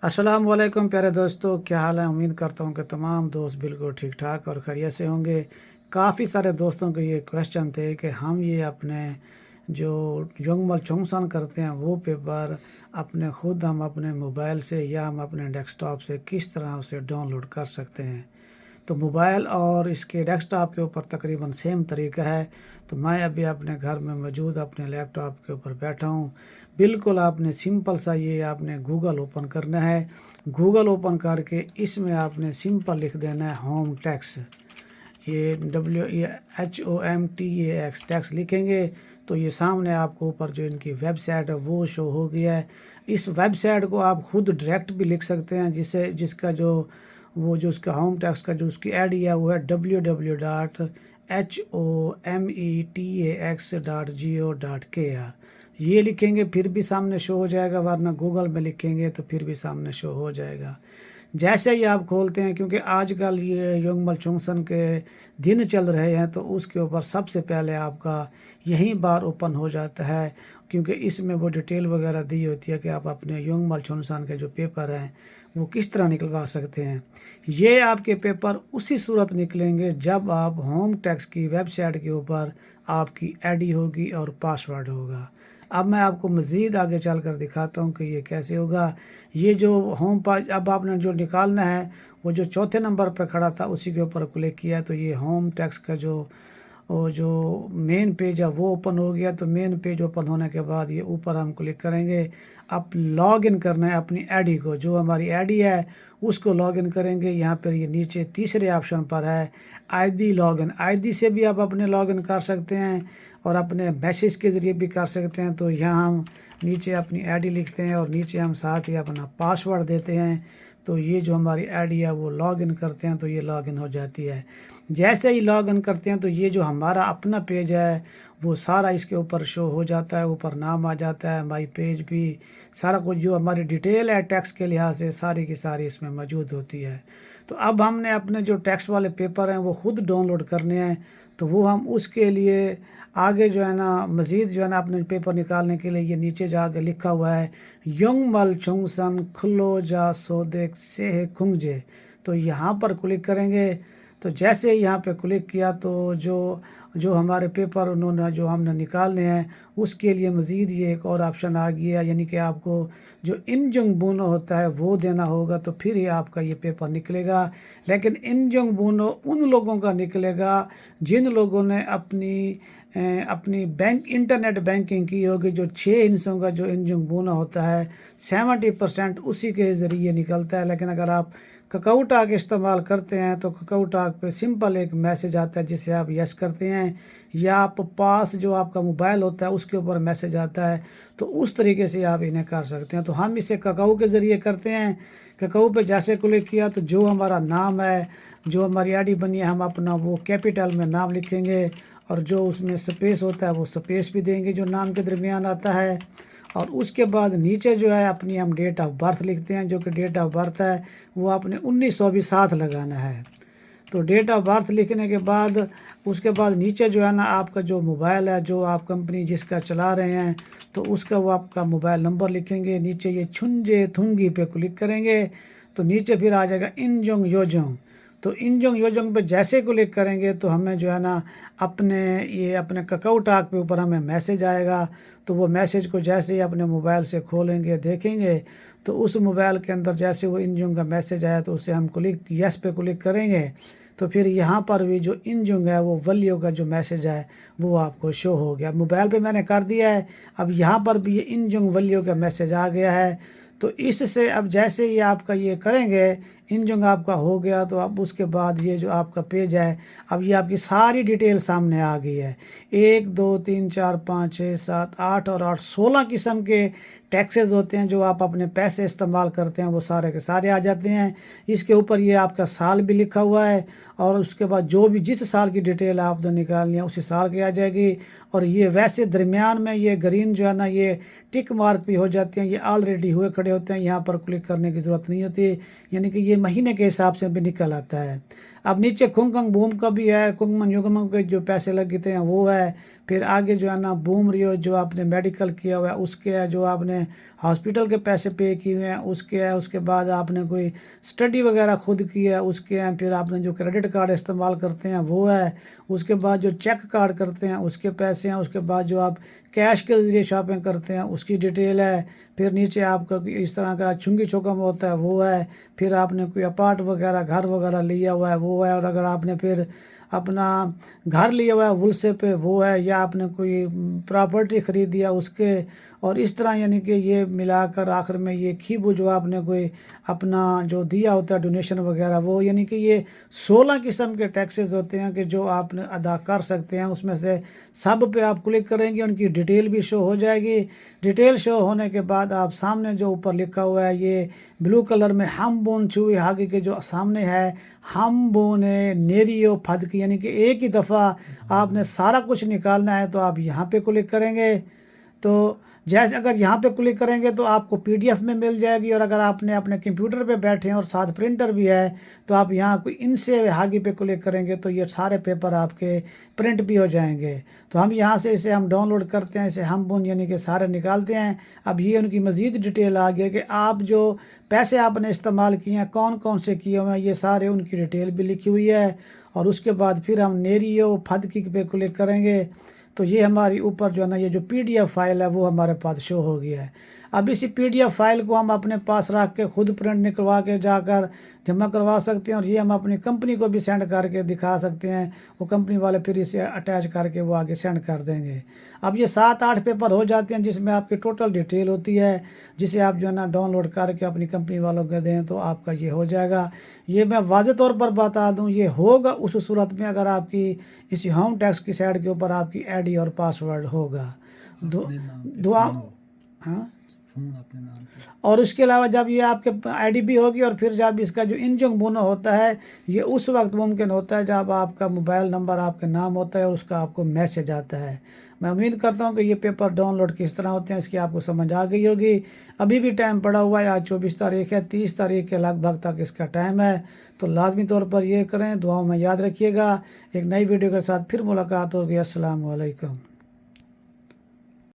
अस्सलाम वालेकुम प्यारे दोस्तों, क्या हाल है। उम्मीद करता हूँ कि तमाम दोस्त बिल्कुल ठीक ठाक और खैरियत से होंगे। काफ़ी सारे दोस्तों के ये क्वेश्चन थे कि हम ये अपने जो योंगमल चोंगसान करते हैं वो पेपर हम अपने मोबाइल से या हम अपने डेस्कटॉप से किस तरह उसे डाउनलोड कर सकते हैं। तो मोबाइल और इसके डेस्कटॉप के ऊपर तकरीबन सेम तरीका है। तो मैं अभी अपने घर में मौजूद अपने लैपटॉप के ऊपर बैठा हूँ। बिल्कुल आपने सिंपल सा ये आपने गूगल ओपन करना है। गूगल ओपन करके इसमें आपने सिंपल लिख देना है होम टैक्स। ये HOMTAX टैक्स लिखेंगे तो ये सामने आपको ऊपर जो इनकी वेबसाइट है वो शो हो गया है। इस वेबसाइट को आप खुद डायरेक्ट भी लिख सकते हैं, जिसका जो उसका होम टैक्स का जो उसकी आईडी है वो है www.hometax.go.kr। ये लिखेंगे फिर भी सामने शो हो जाएगा, वरना गूगल में लिखेंगे तो फिर भी सामने शो हो जाएगा। जैसे ही आप खोलते हैं, क्योंकि आजकल ये योंगमल चोंगसन के दिन चल रहे हैं, तो उसके ऊपर सबसे पहले आपका यहीं बार ओपन हो जाता है, क्योंकि इसमें वो डिटेल वगैरह दी होती है कि आप अपने योंगमल चोंगसान के जो पेपर हैं वो किस तरह निकलवा सकते हैं। ये आपके पेपर उसी सूरत निकलेंगे जब आप होम टैक्स की वेबसाइट के ऊपर आपकी आईडी होगी और पासवर्ड होगा। अब मैं आपको मज़ीद आगे चल कर दिखाता हूँ कि ये कैसे होगा। ये जो अब आपने जो निकालना है वो जो चौथे नंबर पर खड़ा था उसी के ऊपर क्लिक किया तो ये होम टैक्स का जो मेन पेज है वो ओपन हो गया। तो मेन पेज ओपन होने के बाद ये ऊपर हम क्लिक करेंगे। अब लॉग इन करना है अपनी आईडी को, जो हमारी आईडी है उसको लॉग इन करेंगे। यहाँ पर ये नीचे तीसरे ऑप्शन पर है आईडी लॉगिन। आईडी से भी आप अपने लॉगिन कर सकते हैं और अपने मैसेज के ज़रिए भी कर सकते हैं। तो यहाँ हम नीचे अपनी आईडी लिखते हैं और नीचे हम साथ ही अपना पासवर्ड देते हैं। तो ये जो हमारी आईडी है वो लॉगिन करते हैं तो ये लॉगिन हो जाती है। जैसे ही लॉगिन करते हैं तो ये जो हमारा अपना पेज है वो सारा इसके ऊपर शो हो जाता है। ऊपर नाम आ जाता है, माई पेज भी, सारा कुछ जो हमारी डिटेल है टैक्स के लिहाज से सारी की सारी इसमें मौजूद होती है। तो अब हमने अपने जो टैक्स वाले पेपर हैं वो खुद डाउनलोड करने हैं। तो वो हम उसके लिए आगे जो है ना मज़ीद जो है ना अपने पेपर निकालने के लिए ये नीचे जाके लिखा हुआ है योंगमल चोंगसान खुलो जा सोदेक से खुंगजे। तो यहाँ पर क्लिक करेंगे। तो जैसे ही यहाँ पे क्लिक किया तो जो जो हमारे पेपर उन्होंने जो हमने निकालने हैं उसके लिए मज़ीद ये एक और ऑप्शन आ गया, यानी कि आपको जो इंजंग बोनो होता है वो देना होगा तो फिर ही आपका ये पेपर निकलेगा। लेकिन इंजंग बोनो उन लोगों का निकलेगा जिन लोगों ने अपनी इंटरनेट बैंकिंग की होगी। जो 6 हिस्सों का जो इंजंग बोना होता है 70% उसी के ज़रिए निकलता है। लेकिन अगर आप ककाऊटाक इस्तेमाल करते हैं तो ककाऊटाक पे सिंपल एक मैसेज आता है जिसे आप यस करते हैं, या आप पास जो आपका मोबाइल होता है उसके ऊपर मैसेज आता है। तो उस तरीके से आप इन्हें कर सकते हैं। तो हम इसे ककाऊ के ज़रिए करते हैं। ककाऊ पे जैसे क्लिक किया तो जो हमारा नाम है, जो हमारी आईडी बनी है, हम अपना वो कैपिटल में नाम लिखेंगे और जो उसमें स्पेस होता है वो स्पेस भी देंगे जो नाम के दरमियान आता है। और उसके बाद नीचे जो है अपनी हम डेट ऑफ बर्थ लिखते हैं, जो कि डेट ऑफ बर्थ है वो आपने 1900 भी साथ लगाना है। तो डेट ऑफ बर्थ लिखने के बाद उसके बाद नीचे जो है ना आपका जो मोबाइल है, जो आप कंपनी जिसका चला रहे हैं, तो उसका वो आपका मोबाइल नंबर लिखेंगे। नीचे ये छुंजे थुंगी पे क्लिक करेंगे तो नीचे फिर आ जाएगा इंजोंग योजोंग। तो इंजोंग योजोंग पे जैसे क्लिक करेंगे तो हमें जो है ना अपने ककाऊटाक पे ऊपर हमें मैसेज आएगा। तो वो मैसेज को जैसे ही अपने मोबाइल से खोलेंगे देखेंगे तो उस मोबाइल के अंदर जैसे वो इंजोंग का मैसेज आया तो उसे हम यस पे क्लिक करेंगे। तो फिर यहाँ पर भी जो इंजोंग है वो वैल्यू का जो मैसेज है वो आपको शो हो गया। मोबाइल पे मैंने कर दिया है, अब यहाँ पर भी ये इंजोंग वैल्यू का मैसेज आ गया है। तो इससे अब जैसे ही आपका ये करेंगे इंजोंग आपका हो गया तो अब उसके बाद ये जो आपका पेज है अब ये आपकी सारी डिटेल सामने आ गई है। 1 2 3 4 5 6 7 8 और 8 16 किस्म के टैक्सेस होते हैं जो आप अपने पैसे इस्तेमाल करते हैं वो सारे के सारे आ जाते हैं। इसके ऊपर ये आपका साल भी लिखा हुआ है और उसके बाद जो भी जिस साल की डिटेल आपने निकालनी है उसी साल की आ जाएगी। और ये वैसे दरमियान में ये ग्रीन जो है ना ये टिक मार्क भी हो जाते हैं, ये ऑलरेडी हुए खड़े होते हैं, यहाँ पर क्लिक करने की ज़रूरत नहीं होती, यानी कि ये महीने के हिसाब से भी निकल आता है। اب نیچے کھنگنگ بوم کا بھی ہے، کنگمن یوگمن کے جو پیسے لگتے ہیں وہ ہے، پھر آگے جو ہے نا بوم ریو جو آپ نے میڈیکل کیا ہوا ہے اس کے ہے، جو آپ نے ہاسپٹل کے پیسے پے کیے ہوئے ہیں اس کے ہے، اس کے بعد آپ نے کوئی اسٹڈی وغیرہ خود کی ہے اس کے ہیں، پھر آپ نے جو کریڈٹ کارڈ استعمال کرتے ہیں وہ ہے، اس کے بعد جو چیک کارڈ کرتے ہیں اس کے پیسے ہیں، اس کے بعد جو آپ کیش کے ذریعے شاپنگ کرتے ہیں اس کی ڈیٹیل ہے، پھر نیچے آپ کا اس طرح کا چنگی چھکم ہوتا ہے وہ ہے، پھر آپ نے کوئی اپارٹ وغیرہ گھر وغیرہ لیا ہوا ہے وہ ہے، اور اگر آپ نے پھر اپنا گھر لیا ہوا ہے ولسے پہ وہ ہے، یا آپ نے کوئی پراپرٹی خرید ہے اس کے، اور اس طرح یعنی کہ یہ ملا کر آخر میں یہ کھیبو جو آپ نے کوئی اپنا جو دیا ہوتا ہے ڈونیشن وغیرہ وہ، یعنی کہ یہ 16 قسم کے ٹیکسز ہوتے ہیں کہ جو آپ نے ادا کر سکتے ہیں، اس میں سے سب پہ آپ کلک کریں گے ان کی ڈیٹیل بھی شو ہو جائے گی، ڈیٹیل شو ہونے کے بعد آپ سامنے جو اوپر لکھا ہوا ہے یہ بلو کلر میں ہم بون چوئی ہاگی کے جو سامنے ہے ہم بونے نیریو پھد کی، یعنی کہ ایک ہی دفعہ آپ نے سارا کچھ نکالنا ہے تو آپ یہاں پہ کلک کریں گے، تو جیسے اگر یہاں پہ کلک کریں گے تو آپ کو PDF میں مل جائے گی، اور اگر آپ نے اپنے کمپیوٹر پہ بیٹھے ہیں اور ساتھ پرنٹر بھی ہے تو آپ یہاں کوئی ان سے ہاگی پہ کلک کریں گے تو یہ سارے پیپر آپ کے پرنٹ بھی ہو جائیں گے، تو ہم یہاں سے اسے ہم ڈاؤن لوڈ کرتے ہیں، اسے ہم بون یعنی کہ سارے نکالتے ہیں۔ اب یہ ان کی مزید ڈیٹیل آ گئی کہ آپ جو پیسے آپ نے استعمال کیے ہیں کون کون سے کیے ہوئے ہیں یہ سارے ان کی ڈیٹیل بھی لکھی ہوئی ہے، اور اس کے بعد پھر ہم نیریو پھد کی پہ کلک کریں گے تو یہ ہماری اوپر جو ہے نا یہ جو PDF فائل ہے وہ ہمارے پاس شو ہو گیا ہے۔ اب اسی PDF فائل کو ہم اپنے پاس رکھ کے خود پرنٹ نکلوا کے جا کر جمع کروا سکتے ہیں، اور یہ ہم اپنی کمپنی کو بھی سینڈ کر کے دکھا سکتے ہیں، وہ کمپنی والے پھر اسے اٹیچ کر کے وہ آگے سینڈ کر دیں گے۔ اب یہ 7-8 پیپر ہو جاتے ہیں جس میں آپ کی ٹوٹل ڈیٹیل ہوتی ہے، جسے آپ جو ہے نا ڈاؤن لوڈ کر کے اپنی کمپنی والوں کو دیں تو آپ کا یہ ہو جائے گا۔ یہ میں واضح طور پر بتا دوں یہ ہوگا اس صورت میں اگر آپ کی اسی ہوم ٹیکس کی سائٹ کے اوپر آپ کی ID اور پاسورڈ ہوگا۔ دعا ہاں، اور اس کے علاوہ جب یہ آپ کے ID بھی ہوگی اور پھر جب اس کا جو انجنگ بونو ہوتا ہے یہ اس وقت ممکن ہوتا ہے جب آپ کا موبائل نمبر آپ کے نام ہوتا ہے اور اس کا آپ کو میسج آتا ہے۔ میں امید کرتا ہوں کہ یہ پیپر ڈاؤن لوڈ کس طرح ہوتے ہیں اس کی آپ کو سمجھ آ گئی ہوگی۔ ابھی بھی ٹائم پڑا ہوا ہے، آج 24 تاریخ ہے، 30 تاریخ کے لگ بھگ تک اس کا ٹائم ہے، تو لازمی طور پر یہ کریں، دعاؤں میں یاد رکھیے گا۔ ایک نئی ویڈیو کے ساتھ پھر ملاقات ہوگی۔ السلام علیکم۔